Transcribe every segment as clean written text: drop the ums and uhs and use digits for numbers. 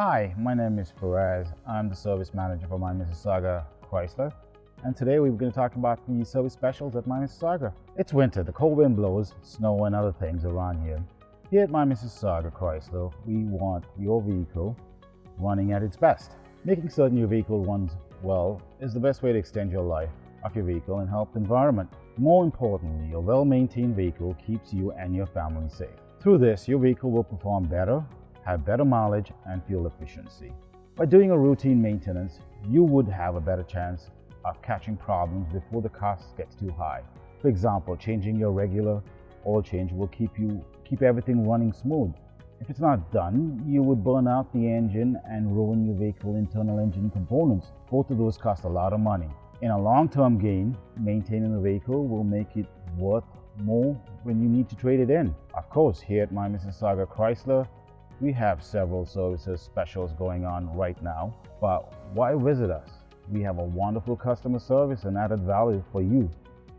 Hi, my name is Perez. I'm the service manager for My Mississauga Chrysler, and today we're going to talk about the service specials at My Mississauga. It's winter, the cold wind blows, snow and other things around here. Here at My Mississauga Chrysler, we want your vehicle running at its best. Making certain your vehicle runs well is the best way to extend your life of your vehicle and help the environment. More importantly, a well-maintained vehicle keeps you and your family safe. Through this, your vehicle will perform better, have better mileage and fuel efficiency. By doing a routine maintenance, you would have a better chance of catching problems before the cost gets too high. For example, changing your regular oil change will keep everything running smooth. If it's not done, you would burn out the engine and ruin your vehicle internal engine components. Both of those cost a lot of money. In a long-term gain, maintaining the vehicle will make it worth more when you need to trade it in. Of course, here at My Mississauga Chrysler, we have several services specials going on right now, but why visit us? We have a wonderful customer service and added value for you.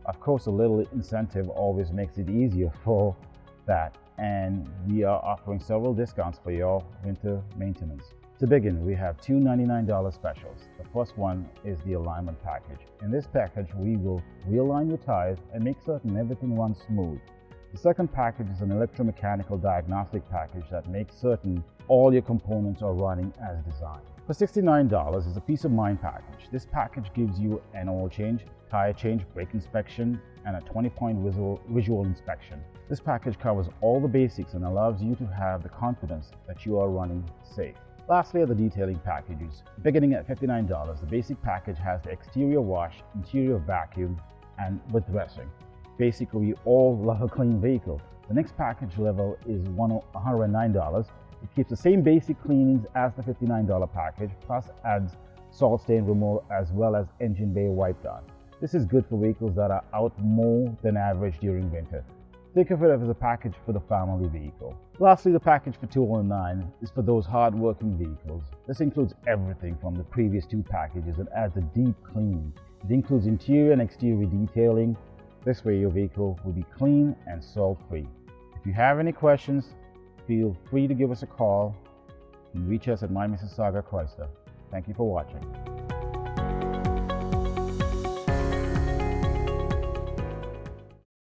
Of course, a little incentive always makes it easier for that, and we are offering several discounts for your winter maintenance. To begin, we have two $99 specials. The first one is the alignment package. In this package, we will realign your tires and make certain everything runs smooth. The second package is an electromechanical diagnostic package that makes certain all your components are running as designed. For $69 is a peace of mind package. This package gives you an oil change, tire change, brake inspection, and a 20-point visual inspection. This package covers all the basics and allows you to have the confidence that you are running safe. Lastly are the detailing packages. Beginning at $59, the basic package has the exterior wash, interior vacuum, and with dressing. Basically, we all love a clean vehicle. The next package level is $109. It keeps the same basic cleanings as the $59 package, plus adds salt stain removal as well as engine bay wipe down. This is good for vehicles that are out more than average during winter. Think of it as a package for the family vehicle. Lastly, the package for $209 is for those hard-working vehicles. This includes everything from the previous two packages and adds a deep cleaning. It includes interior and exterior detailing. This way your vehicle will be clean and salt-free. If you have any questions, feel free to give us a call. You can reach us at My Mississauga Chrysler. Thank you for watching.